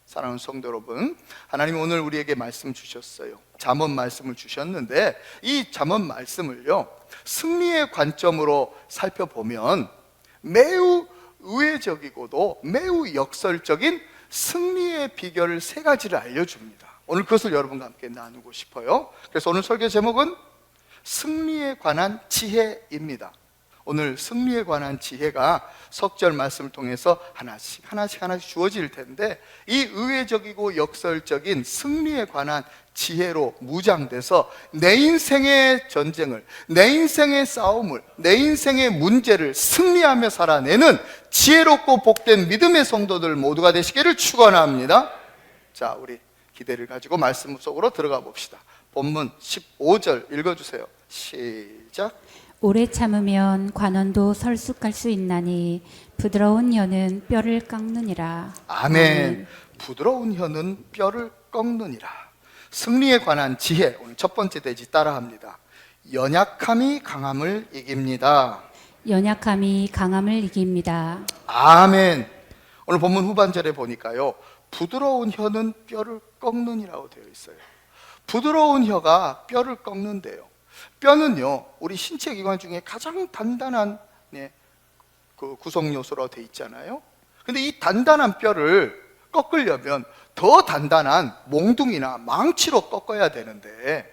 사랑하는 성도 여러분, 하나님 오늘 우리에게 말씀 주셨어요. 잠언 말씀을 주셨는데, 이 잠언 말씀을요, 승리의 관점으로 살펴보면 매우 의외적이고도 매우 역설적인 승리의 비결을 세 가지를 알려줍니다. 오늘 그것을 여러분과 함께 나누고 싶어요. 그래서 오늘 설교 제목은 승리에 관한 지혜입니다. 오늘 승리에 관한 지혜가 석절 말씀을 통해서 하나씩 주어질 텐데, 이 의외적이고 역설적인 승리에 관한 지혜로 무장돼서 내 인생의 전쟁을, 내 인생의 싸움을, 내 인생의 문제를 승리하며 살아내는 지혜롭고 복된 믿음의 성도들 모두가 되시기를 축원합니다. 자, 우리 기대를 가지고 말씀 속으로 들어가 봅시다. 본문 15절 읽어주세요. 시작. 오래 참으면 관원도 설숙할 수 있나니 부드러운 혀는 뼈를 깎느니라. 아멘. 부드러운 혀는 뼈를 꺾느니라. 승리에 관한 지혜, 오늘 첫 번째 대지 따라합니다. 연약함이 강함을 이깁니다. 연약함이 강함을 이깁니다. 아멘. 오늘 본문 후반절에 보니까요, 부드러운 혀는 뼈를 꺾느니라고 되어 있어요. 부드러운 혀가 뼈를 꺾는데요, 뼈는요, 우리 신체 기관 중에 가장 단단한 그 구성 요소로 되어 있잖아요. 근데 이 단단한 뼈를 꺾으려면 더 단단한 몽둥이나 망치로 꺾어야 되는데,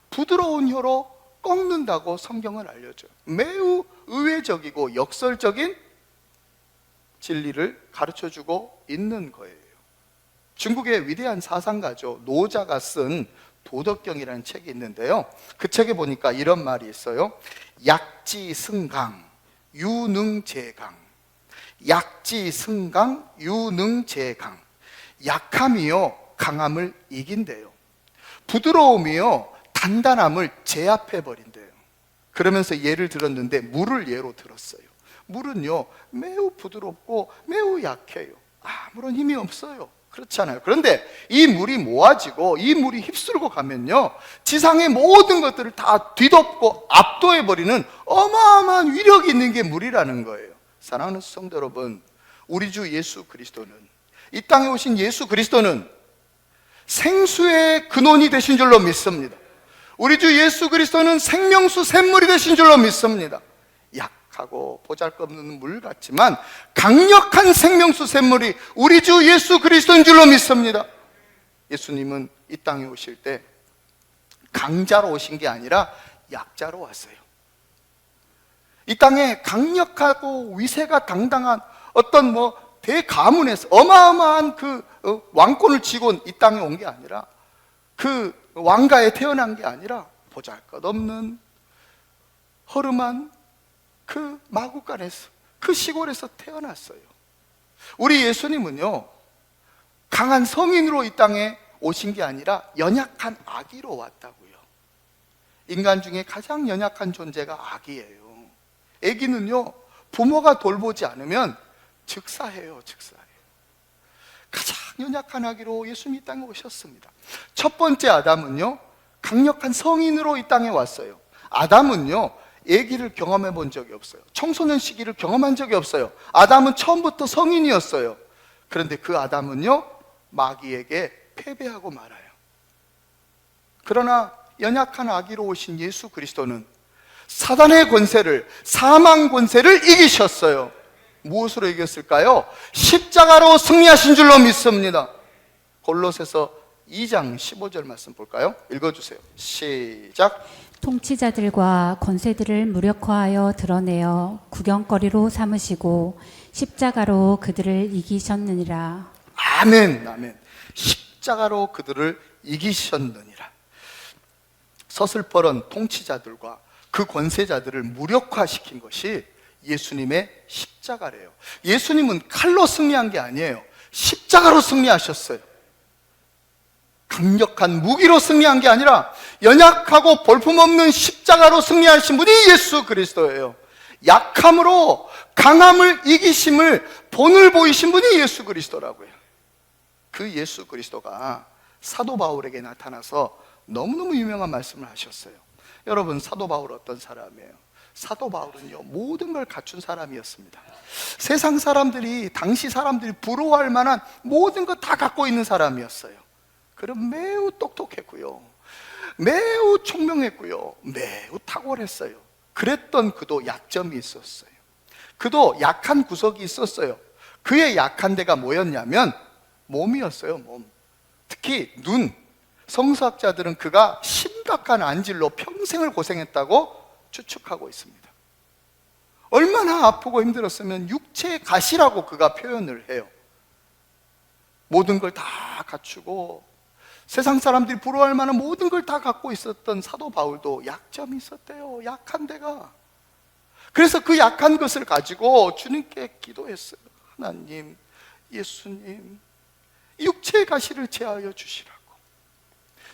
부드러운 혀로 꺾는다고 성경은 알려줘요. 매우 의외적이고 역설적인 진리를 가르쳐주고 있는 거예요. 중국의 위대한 사상가죠, 노자가 쓴 도덕경이라는 책이 있는데요, 그 책에 보니까 이런 말이 있어요. 약지승강 유능재강. 약지승강 유능재강. 약함이요 강함을 이긴대요. 부드러움이요 단단함을 제압해버린대요. 그러면서 예를 들었는데, 물을 예로 들었어요. 물은요 매우 부드럽고 매우 약해요. 아무런 힘이 없어요. 그렇잖아요. 그런데 이 물이 모아지고 이 물이 휩쓸고 가면요, 지상의 모든 것들을 다 뒤덮고 압도해버리는 어마어마한 위력이 있는 게 물이라는 거예요. 사랑하는 성도 여러분, 우리 주 예수 그리스도는, 이 땅에 오신 예수 그리스도는 생수의 근원이 되신 줄로 믿습니다. 우리 주 예수 그리스도는 생명수 샘물이 되신 줄로 믿습니다. 약하고 보잘것없는 물 같지만 강력한 생명수 샘물이 우리 주 예수 그리스도인 줄로 믿습니다. 예수님은 이 땅에 오실 때 강자로 오신 게 아니라 약자로 왔어요. 이 땅에 강력하고 위세가 당당한 어떤 대가문에서 어마어마한 그 왕권을 쥐고 이 땅에 온 게 아니라, 그 왕가에 태어난 게 아니라 보잘것없는 허름한 그 마구간에서, 그 시골에서 태어났어요. 우리 예수님은요 강한 성인으로 이 땅에 오신 게 아니라 연약한 아기로 왔다고요. 인간 중에 가장 연약한 존재가 아기예요. 아기는요 부모가 돌보지 않으면 즉사해요. 가장 연약한 아기로 예수님이 이 땅에 오셨습니다. 첫 번째 아담은요 강력한 성인으로 이 땅에 왔어요. 아담은요 아기를 경험해 본 적이 없어요. 청소년 시기를 경험한 적이 없어요. 아담은 처음부터 성인이었어요. 그런데 그 아담은요 마귀에게 패배하고 말아요. 그러나 연약한 아기로 오신 예수 그리스도는 사단의 권세를, 사망 권세를 이기셨어요. 무엇으로 이겼을까요? 십자가로 승리하신 줄로 믿습니다. 골로새서 2장 15절 말씀 볼까요? 읽어주세요. 시작. 통치자들과 권세들을 무력화하여 드러내어 구경거리로 삼으시고 십자가로 그들을 이기셨느니라. 아멘, 아멘. 십자가로 그들을 이기셨느니라. 서슬퍼런 통치자들과 그 권세자들을 무력화시킨 것이 예수님의 십자가래요. 예수님은 칼로 승리한 게 아니에요. 십자가로 승리하셨어요. 강력한 무기로 승리한 게 아니라 연약하고 볼품없는 십자가로 승리하신 분이 예수 그리스도예요. 약함으로 강함을 이기심을 본을 보이신 분이 예수 그리스도라고요. 그 예수 그리스도가 사도 바울에게 나타나서 너무너무 유명한 말씀을 하셨어요. 여러분, 사도 바울 어떤 사람이에요? 사도 바울은요, 모든 걸 갖춘 사람이었습니다. 세상 사람들이, 당시 사람들이 부러워할 만한 모든 것 다 갖고 있는 사람이었어요. 그럼 매우 똑똑했고요, 매우 총명했고요, 매우 탁월했어요. 그랬던 그도 약점이 있었어요. 그도 약한 구석이 있었어요. 그의 약한 데가 뭐였냐면 몸이었어요. 몸. 특히 눈. 성서학자들은 그가 심각한 안질로 평생을 고생했다고 추측하고 있습니다. 얼마나 아프고 힘들었으면 육체의 가시라고 그가 표현을 해요. 모든 걸 다 갖추고 세상 사람들이 부러워할 만한 모든 걸 다 갖고 있었던 사도 바울도 약점이 있었대요. 약한 데가. 그래서 그 약한 것을 가지고 주님께 기도했어요. 하나님, 예수님, 육체의 가시를 제하여 주시라고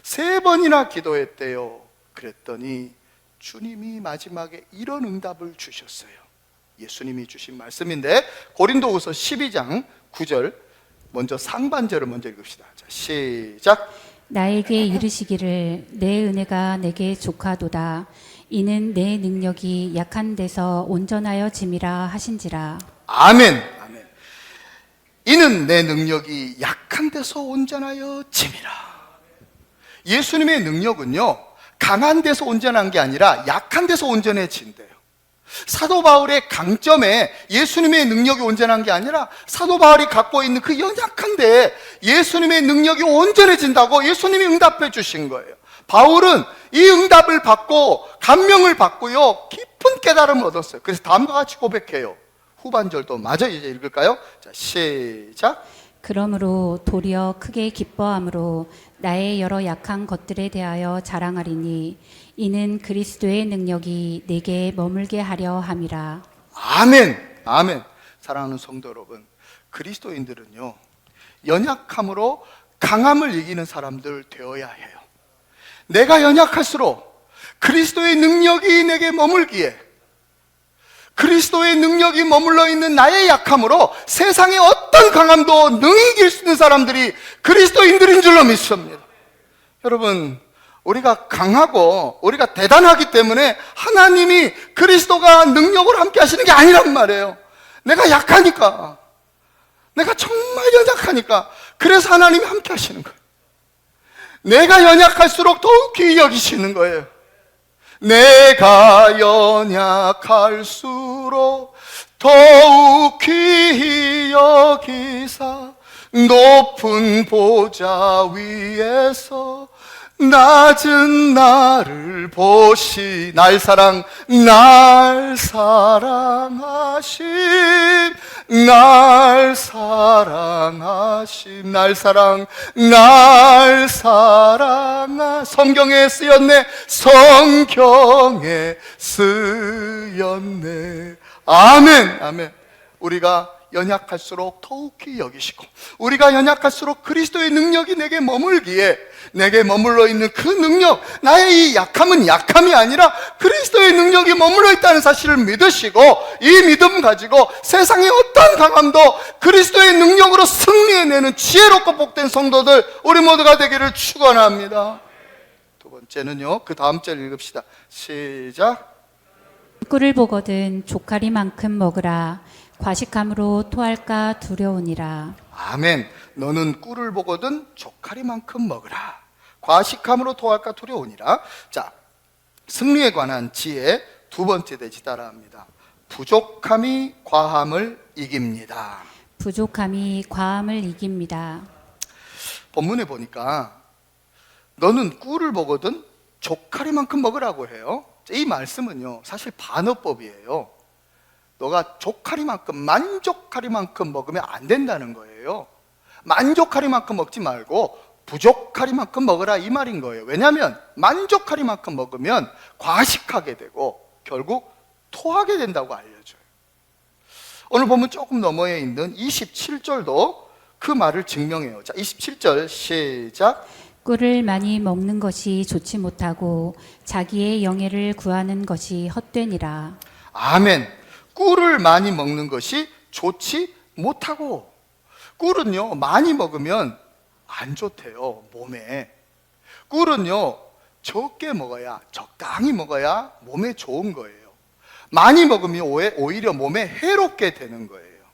3번이나 기도했대요. 그랬더니 주님이 마지막에 이런 응답을 주셨어요. 예수님이 주신 말씀인데 고린도후서 12장 9절, 먼저 상반절을 먼저 읽읍시다. 자, 시작. 나에게 이르시기를 내 은혜가 내게 족하도다. 이는 내 능력이 약한 데서 온전하여 짐이라 하신지라. 아멘. 아멘. 이는 내 능력이 약한 데서 온전하여 짐이라. 예수님의 능력은요, 강한 데서 온전한 게 아니라 약한 데서 온전해진대요. 사도 바울의 강점에 예수님의 능력이 온전한 게 아니라 사도 바울이 갖고 있는 그 연약한데 예수님의 능력이 온전해진다고 예수님이 응답해 주신 거예요. 바울은 이 응답을 받고 감명을 받고요, 깊은 깨달음을 얻었어요. 그래서 다음과 같이 고백해요. 후반절도 마저 이제 읽을까요? 자, 시작. 그러므로 도리어 크게 기뻐함으로 나의 여러 약한 것들에 대하여 자랑하리니 이는 그리스도의 능력이 내게 머물게 하려 함이라. 아멘. 아멘. 사랑하는 성도 여러분, 그리스도인들은요, 연약함으로 강함을 이기는 사람들 되어야 해요. 내가 연약할수록 그리스도의 능력이 내게 머물기에, 그리스도의 능력이 머물러 있는 나의 약함으로 세상의 어떤 강함도 능히 이길 수 있는 사람들이 그리스도인들인 줄로 믿습니다. 여러분, 우리가 강하고 우리가 대단하기 때문에 하나님이 그리스도가 능력으로 함께 하시는 게 아니란 말이에요. 내가 약하니까, 내가 정말 연약하니까, 그래서 하나님이 함께 하시는 거예요. 내가 연약할수록 더욱 귀히 여기시는 거예요. 내가 연약할수록 더욱 귀히 여기사 높은 보좌 위에서 낮은 나를 보시. 날 사랑하심, 날 사랑하. 성경에 쓰였네. 성경에 쓰였네. 아멘. 아멘. 우리가 연약할수록 더욱 귀히 여기시고, 우리가 연약할수록 그리스도의 능력이 내게 머물기에, 내게 머물러 있는 그 능력, 나의 이 약함은 약함이 아니라 그리스도의 능력이 머물러 있다는 사실을 믿으시고, 이 믿음 가지고 세상의 어떤 강함도 그리스도의 능력으로 승리해내는 지혜롭고 복된 성도들, 우리 모두가 되기를 축원합니다. 두 번째는요, 그 다음 절 읽읍시다. 시작. 꿀을 보거든 조카리만큼 먹으라. 과식함으로 토할까 두려우니라. 아멘. 너는 꿀을 보거든 조카리만큼 먹으라. 과식함으로 토할까 두려우니라. 자, 승리에 관한 지혜 두 번째 대지 따라합니다. 부족함이 과함을 이깁니다. 부족함이 과함을 이깁니다. 본문에 보니까 너는 꿀을 보거든 조카리만큼 먹으라고 해요. 이 말씀은요, 사실 반어법이에요. 너가 조카리만큼, 만족하리만큼 먹으면 안 된다는 거예요. 만족하리만큼 먹지 말고 부족하리만큼 먹으라, 이 말인 거예요. 왜냐하면 만족하리만큼 먹으면 과식하게 되고 결국 토하게 된다고 알려줘요. 오늘 보면 조금 너머에 있는 27절도 그 말을 증명해요. 자, 27절 시작. 꿀을 많이 먹는 것이 좋지 못하고 자기의 영예를 구하는 것이 헛되니라. 아멘. 꿀을 많이 먹는 것이 좋지 못하고, 꿀은요, 많이 먹으면 안 좋대요, 몸에. 꿀은요, 적게 먹어야, 적당히 먹어야 몸에 좋은 거예요. 많이 먹으면 오히려 몸에 해롭게 되는 거예요.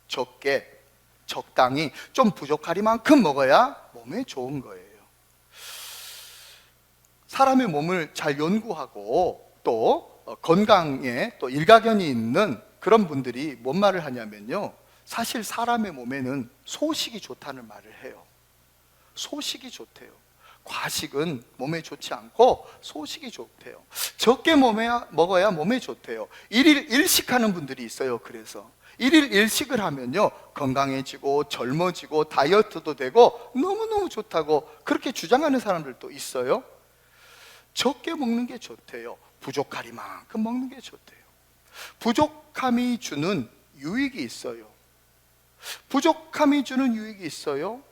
적게, 적당히, 좀 부족하리만큼 먹어야 몸에 좋은 거예요. 사람의 몸을 잘 연구하고 또 건강에 또 일가견이 있는 그런 분들이 뭔 말을 하냐면요, 사실 사람의 몸에는 소식이 좋다는 말을 해요. 소식이 좋대요. 과식은 몸에 좋지 않고 소식이 좋대요. 적게 먹어야 몸에 좋대요. 일일 일식하는 분들이 있어요. 그래서 일일 일식을 하면요, 건강해지고 젊어지고 다이어트도 되고 너무너무 좋다고 그렇게 주장하는 사람들도 있어요. 적게 먹는 게 좋대요. 부족하리만큼 먹는 게 좋대요. 부족함이 주는 유익이 있어요. 부족함이 주는 유익이 있어요.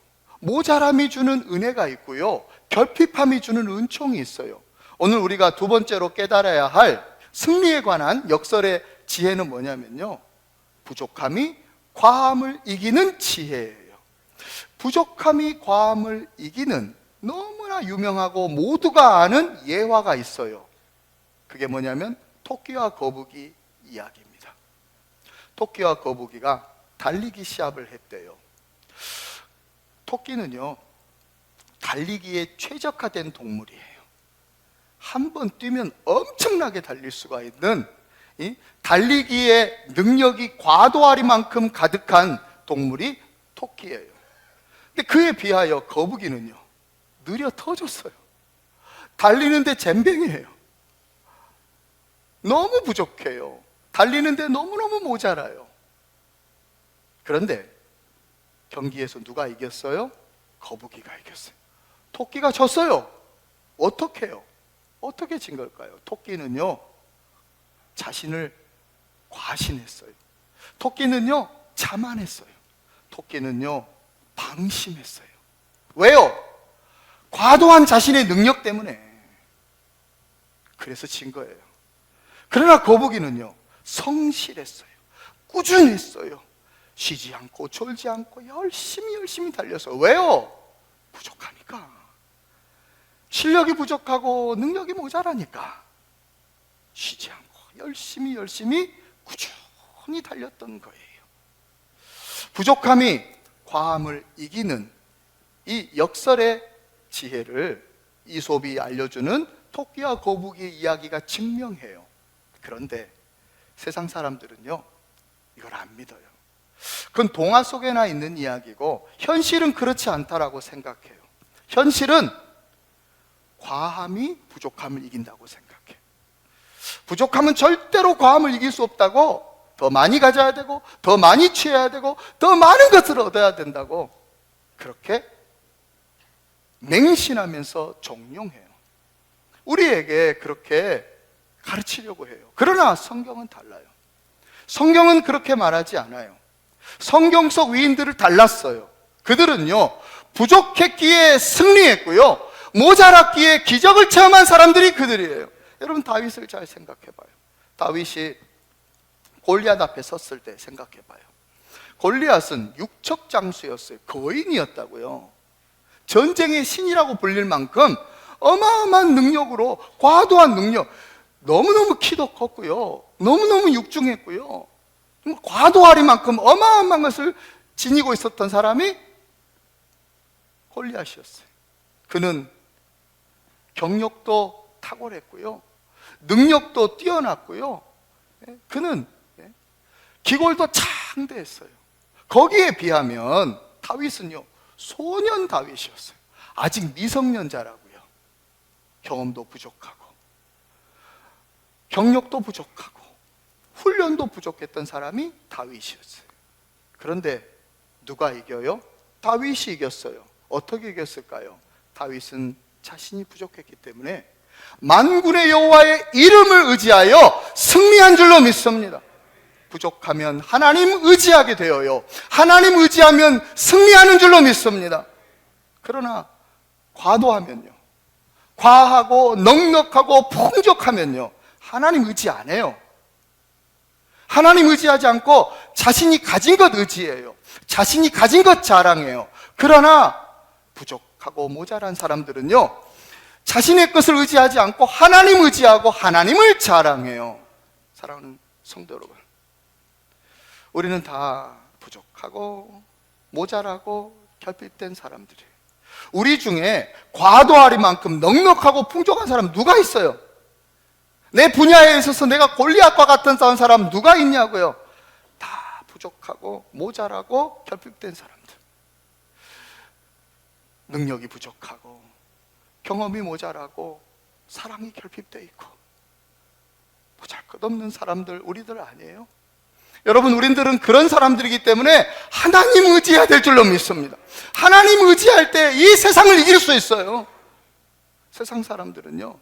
모자람이 주는 은혜가 있고요, 결핍함이 주는 은총이 있어요. 오늘 우리가 두 번째로 깨달아야 할 승리에 관한 역설의 지혜는 뭐냐면요, 부족함이 과함을 이기는 지혜예요. 부족함이 과함을 이기는 너무나 유명하고 모두가 아는 예화가 있어요. 그게 뭐냐면 토끼와 거북이 이야기입니다. 토끼와 거북이가 달리기 시합을 했대요. 토끼는요, 달리기에 최적화된 동물이에요. 한 번 뛰면 엄청나게 달릴 수가 있는 이 달리기의 능력이 과도하리만큼 가득한 동물이 토끼예요. 근데 그에 비하여 거북이는요, 느려 터졌어요. 달리는데 젬병이에요. 너무 부족해요. 달리는데 너무너무 모자라요. 그런데 경기에서 누가 이겼어요? 거북이가 이겼어요. 토끼가 졌어요. 어떻게 해요? 어떻게 진 걸까요? 토끼는요, 자신을 과신했어요. 토끼는요, 자만했어요. 토끼는요, 방심했어요. 왜요? 과도한 자신의 능력 때문에. 그래서 진 거예요. 그러나 거북이는요, 성실했어요. 꾸준했어요. 쉬지 않고 졸지 않고 열심히 달려서. 왜요? 부족하니까. 실력이 부족하고 능력이 모자라니까 쉬지 않고 열심히 꾸준히 달렸던 거예요. 부족함이 과함을 이기는 이 역설의 지혜를 이솝이 알려주는 토끼와 거북이의 이야기가 증명해요. 그런데 세상 사람들은요, 이걸 안 믿어요. 그건 동화 속에나 있는 이야기고 현실은 그렇지 않다라고 생각해요. 현실은 과함이 부족함을 이긴다고 생각해요. 부족함은 절대로 과함을 이길 수 없다고, 더 많이 가져야 되고 더 많이 취해야 되고 더 많은 것을 얻어야 된다고 그렇게 맹신하면서 종용해요. 우리에게 그렇게 가르치려고 해요. 그러나 성경은 달라요. 성경은 그렇게 말하지 않아요. 성경 속 위인들을 달랐어요. 그들은요, 부족했기에 승리했고요, 모자랐기에 기적을 체험한 사람들이 그들이에요. 여러분, 다윗을 잘 생각해봐요. 다윗이 골리앗 앞에 섰을 때 생각해봐요. 골리앗은 육척 장수였어요. 거인이었다고요. 전쟁의 신이라고 불릴 만큼 어마어마한 능력으로, 과도한 능력, 너무너무 키도 컸고요, 너무너무 육중했고요, 과도하리만큼 어마어마한 것을 지니고 있었던 사람이 골리앗이었어요. 그는 경력도 탁월했고요, 능력도 뛰어났고요, 그는 기골도 창대했어요. 거기에 비하면 다윗은요, 소년 다윗이었어요. 아직 미성년자라고요. 경험도 부족하고 경력도 부족하고 훈련도 부족했던 사람이 다윗이었어요. 그런데 누가 이겨요? 다윗이 이겼어요. 어떻게 이겼을까요? 다윗은 자신이 부족했기 때문에 만군의 여호와의 이름을 의지하여 승리한 줄로 믿습니다. 부족하면 하나님 의지하게 되어요. 하나님 의지하면 승리하는 줄로 믿습니다. 그러나 과도하면요, 과하고 넉넉하고 풍족하면요, 하나님 의지 안 해요. 하나님 의지하지 않고 자신이 가진 것 의지해요. 자신이 가진 것 자랑해요. 그러나 부족하고 모자란 사람들은요, 자신의 것을 의지하지 않고 하나님 의지하고 하나님을 자랑해요. 사랑하는 성도 여러분, 우리는 다 부족하고 모자라고 결핍된 사람들이에요. 우리 중에 과도하리만큼 넉넉하고 풍족한 사람 누가 있어요? 내 분야에 있어서 내가 골리앗과 같은 싸운 사람 누가 있냐고요? 다 부족하고 모자라고 결핍된 사람들. 능력이 부족하고 경험이 모자라고 사랑이 결핍되어 있고 보잘것없는 사람들, 우리들 아니에요? 여러분, 우리들은 그런 사람들이기 때문에 하나님 의지해야 될 줄로 믿습니다. 하나님 의지할 때 이 세상을 이길 수 있어요. 세상 사람들은요,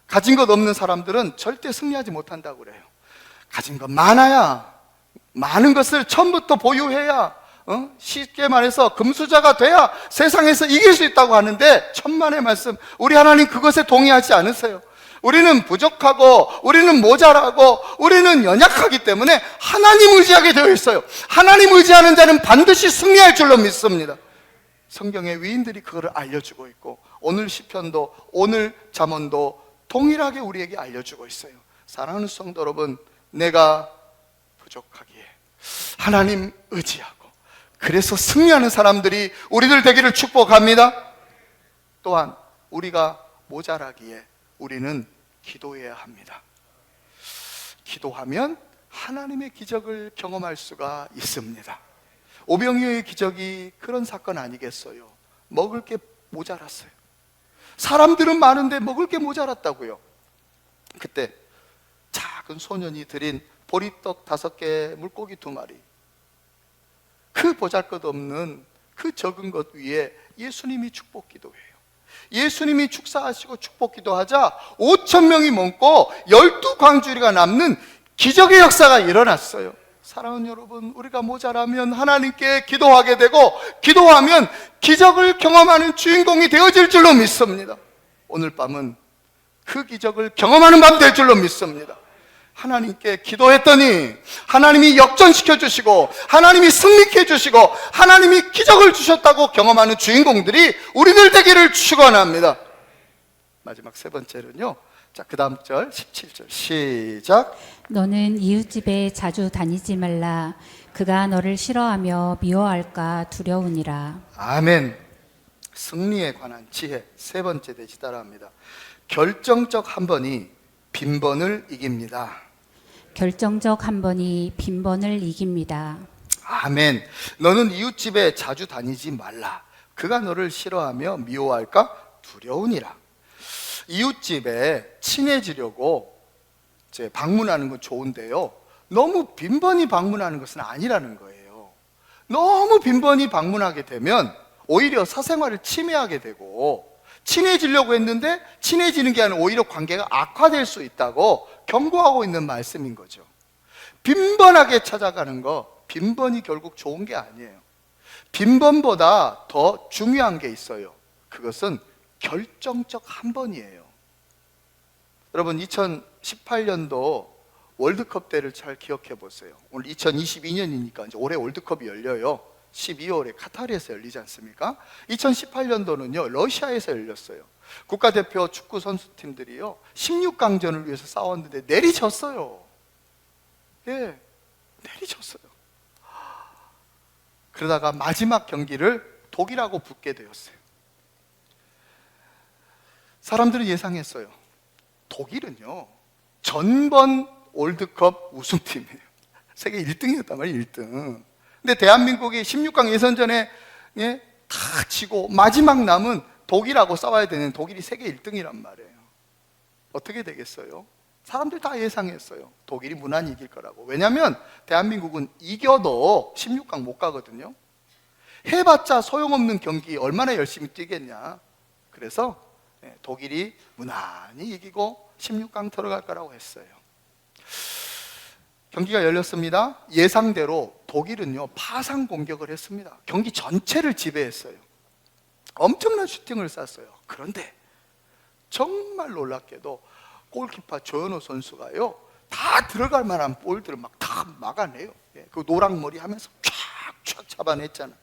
가진 것 없는 사람들은 절대 승리하지 못한다고 그래요. 가진 것 많아야, 많은 것을 처음부터 보유해야, 쉽게 말해서 금수저가 돼야 세상에서 이길 수 있다고 하는데, 천만의 말씀, 우리 하나님 그것에 동의하지 않으세요. 우리는 부족하고 우리는 모자라고 우리는 연약하기 때문에 하나님 의지하게 되어 있어요. 하나님 의지하는 자는 반드시 승리할 줄로 믿습니다. 성경의 위인들이 그거를 알려주고 있고, 오늘 시편도 오늘 잠언도 동일하게 우리에게 알려주고 있어요. 사랑하는 성도 여러분, 내가 부족하기에 하나님 의지하고 그래서 승리하는 사람들이 우리들 되기를 축복합니다. 또한 우리가 모자라기에 우리는 기도해야 합니다. 기도하면 하나님의 기적을 경험할 수가 있습니다. 오병이어의 기적이 그런 사건 아니겠어요? 먹을 게 모자랐어요. 사람들은 많은데 먹을 게 모자랐다고요. 그때 작은 소년이 드린 보리떡 5개, 물고기 2마리, 그 보잘것없는 그 적은 것 위에 예수님이 축복 기도해요. 예수님이 축사하시고 축복 기도하자 5,000명이 먹고 12광주리가 남는 기적의 역사가 일어났어요. 사랑하는 여러분, 우리가 모자라면 하나님께 기도하게 되고, 기도하면 기적을 경험하는 주인공이 되어질 줄로 믿습니다. 오늘 밤은 그 기적을 경험하는 밤 될 줄로 믿습니다. 하나님께 기도했더니 하나님이 역전시켜 주시고 하나님이 승리케 해주시고 하나님이 기적을 주셨다고 경험하는 주인공들이 우리들 되기를 축원합니다. 마지막 3번째는요, 자, 그 다음 절 17절 시작. 너는 이웃집에 자주 다니지 말라. 그가 너를 싫어하며 미워할까 두려우니라. 아멘. 승리에 관한 지혜 3번째 되시 따라합니다. 결정적 한 번이 빈번을 이깁니다. 결정적 한 번이 빈번을 이깁니다. 아멘. 너는 이웃집에 자주 다니지 말라. 그가 너를 싫어하며 미워할까 두려우니라. 이웃집에 친해지려고 이제 방문하는 건 좋은데요, 너무 빈번히 방문하는 것은 아니라는 거예요. 너무 빈번히 방문하게 되면 오히려 사생활을 침해하게 되고, 친해지려고 했는데 친해지는 게 아니라 오히려 관계가 악화될 수 있다고 경고하고 있는 말씀인 거죠. 빈번하게 찾아가는 거, 빈번이 결국 좋은 게 아니에요. 빈번보다 더 중요한 게 있어요. 그것은 결정적 한 번이에요. 여러분, 2018년도 월드컵 때를 잘 기억해 보세요. 오늘 2022년이니까 이제 올해 월드컵이 열려요. 12월에 카타르에서 열리지 않습니까? 2018년도는요 러시아에서 열렸어요. 국가대표 축구 선수팀들이요 16강전을 위해서 싸웠는데 내리졌어요. 예, 내리졌어요. 그러다가 마지막 경기를 독일하고 붙게 되었어요. 사람들은 예상했어요. 독일은요 전번 월드컵 우승팀이에요. 세계 1등이었단 말이에요. 1등. 근데 대한민국이 16강 예선전에 다 지고 마지막 남은 독일하고 싸워야 되는, 독일이 세계 1등이란 말이에요. 어떻게 되겠어요? 사람들 다 예상했어요. 독일이 무난히 이길 거라고. 왜냐하면 대한민국은 이겨도 16강 못 가거든요. 해봤자 소용없는 경기 얼마나 열심히 뛰겠냐. 그래서 독일이 무난히 이기고 16강 들어갈 거라고 했어요. 경기가 열렸습니다. 예상대로 독일은요 파상 공격을 했습니다. 경기 전체를 지배했어요. 엄청난 슈팅을 쐈어요. 그런데 정말 놀랍게도 골키퍼 조현호 선수가요 다 들어갈 만한 볼들을 막 다 막아내요. 그 노랑머리 하면서 쫙쫙 잡아냈잖아요.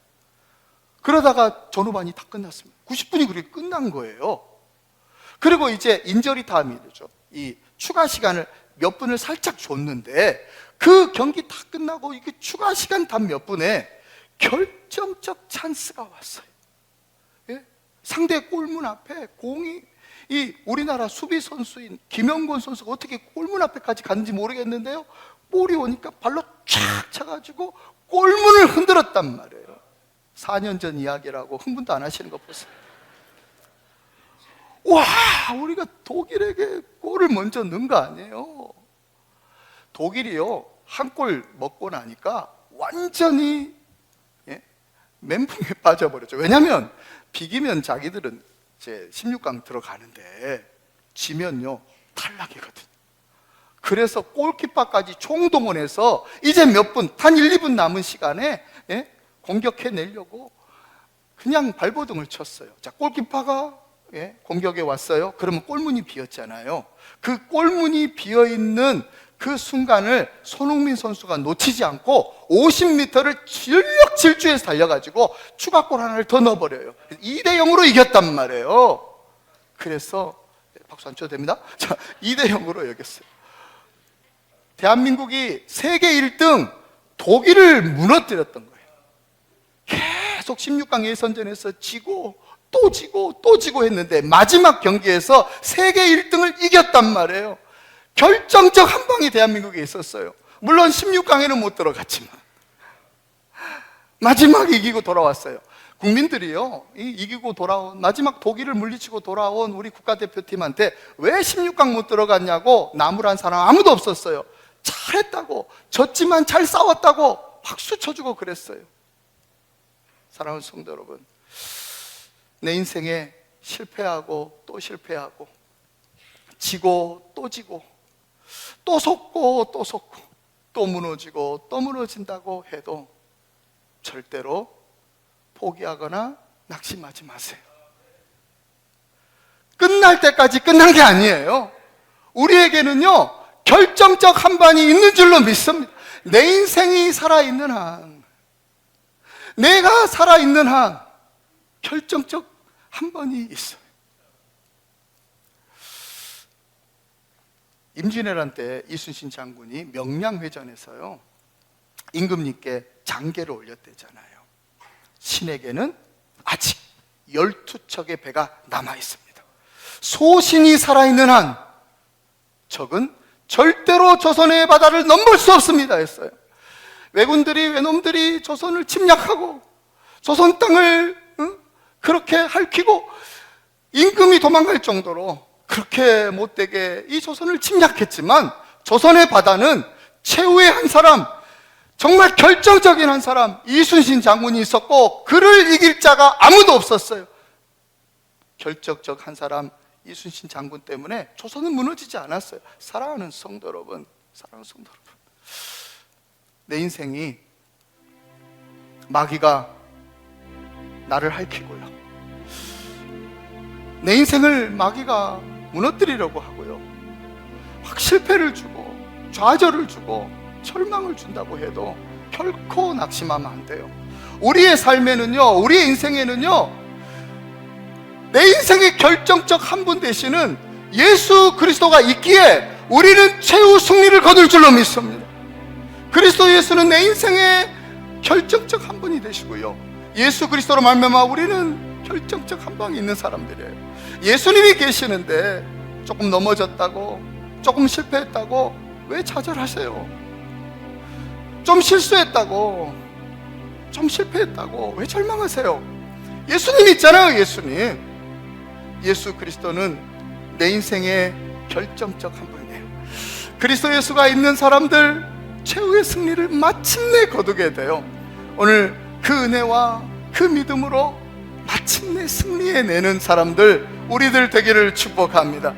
그러다가 전후반이 다 끝났습니다. 90분이 그렇게 끝난 거예요. 그리고 이제 인저리 타임이죠. 이 추가 시간을 몇 분을 살짝 줬는데 그 경기 다 끝나고 이게 추가 시간 단 몇 분에 결정적 찬스가 왔어요. 예? 상대 골문 앞에 공이 이 우리나라 수비 선수인 김영권 선수가 어떻게 골문 앞에까지 갔는지 모르겠는데요. 볼이 오니까 발로 촥 차가지고 골문을 흔들었단 말이에요. 4년 전 이야기라고 흥분도 안 하시는 거 보세요. 와, 우리가 독일에게 골을 먼저 넣은 거 아니에요. 독일이요, 한 골 먹고 나니까 완전히 멘붕에 빠져버렸죠. 왜냐하면 비기면 자기들은 이제 16강 들어가는데 지면요 탈락이거든요. 그래서 골키퍼까지 총동원해서 이제 몇 분, 단 1, 2분 남은 시간에 공격해내려고 그냥 발버둥을 쳤어요. 자, 골키퍼가 공격에 왔어요. 그러면 골문이 비었잖아요. 그 골문이 비어있는 그 순간을 손흥민 선수가 놓치지 않고 50m를 전력 질주해서 달려가지고 추가골 하나를 더 넣어버려요. 2대 0으로 이겼단 말이에요. 그래서 박수 안 쳐도 됩니다. 자, 2대 0으로 이겼어요. 대한민국이 세계 1등 독일을 무너뜨렸던 거예요. 계속 16강 예선전에서 지고 또 지고 또 지고 했는데 마지막 경기에서 세계 1등을 이겼단 말이에요. 결정적 한 방이 대한민국에 있었어요. 물론 16강에는 못 들어갔지만 마지막 이기고 돌아왔어요. 국민들이요, 이기고 돌아온 마지막 독일을 물리치고 돌아온 우리 국가대표팀한테 왜 16강 못 들어갔냐고 나무란 사람 아무도 없었어요. 잘했다고, 졌지만 잘 싸웠다고 박수 쳐주고 그랬어요. 사랑하는 성도 여러분, 내 인생에 실패하고 또 실패하고 지고 또 지고 또 속고 또 속고 또 무너지고 또 무너진다고 해도 절대로 포기하거나 낙심하지 마세요. 끝날 때까지 끝난 게 아니에요. 우리에게는요 결정적 한 번이 있는 줄로 믿습니다. 내 인생이 살아있는 한, 내가 살아있는 한 결정적 한 번이 있어요. 임진왜란 때 이순신 장군이 명량회전에서요 임금님께 장계를 올렸대잖아요. 신에게는 아직 12척의 배가 남아 있습니다. 소신이 살아있는 한 적은 절대로 조선의 바다를 넘볼 수 없습니다 했어요. 왜군들이, 외놈들이 조선을 침략하고 조선 땅을 그렇게 핥히고 임금이 도망갈 정도로 그렇게 못되게 이 조선을 침략했지만 조선의 바다는 최후의 한 사람, 정말 결정적인 한 사람, 이순신 장군이 있었고 그를 이길 자가 아무도 없었어요. 결정적 한 사람 이순신 장군 때문에 조선은 무너지지 않았어요. 사랑하는 성도 여러분, 사랑하는 성도 여러분, 내 인생이 마귀가 나를 핥히고요, 내 인생을 마귀가 무너뜨리려고 하고요, 확 실패를 주고 좌절을 주고 절망을 준다고 해도 결코 낙심하면 안 돼요. 우리의 삶에는요, 우리의 인생에는요, 내 인생의 결정적 한 분 되시는 예수 그리스도가 있기에 우리는 최후 승리를 거둘 줄로 믿습니다. 그리스도 예수는 내 인생의 결정적 한 분이 되시고요, 예수 그리스도로 말미암아 우리는 결정적 한 방이 있는 사람들이에요. 예수님이 계시는데 조금 넘어졌다고, 조금 실패했다고 왜 좌절하세요? 좀 실수했다고, 좀 실패했다고 왜 절망하세요? 예수님 있잖아요. 예수님, 예수 그리스도는 내 인생의 결정적 한 분이에요. 그리스도 예수가 있는 사람들 최후의 승리를 마침내 거두게 돼요. 오늘 그 은혜와 그 믿음으로 마침내 승리해내는 사람들, 우리들 되기를 축복합니다.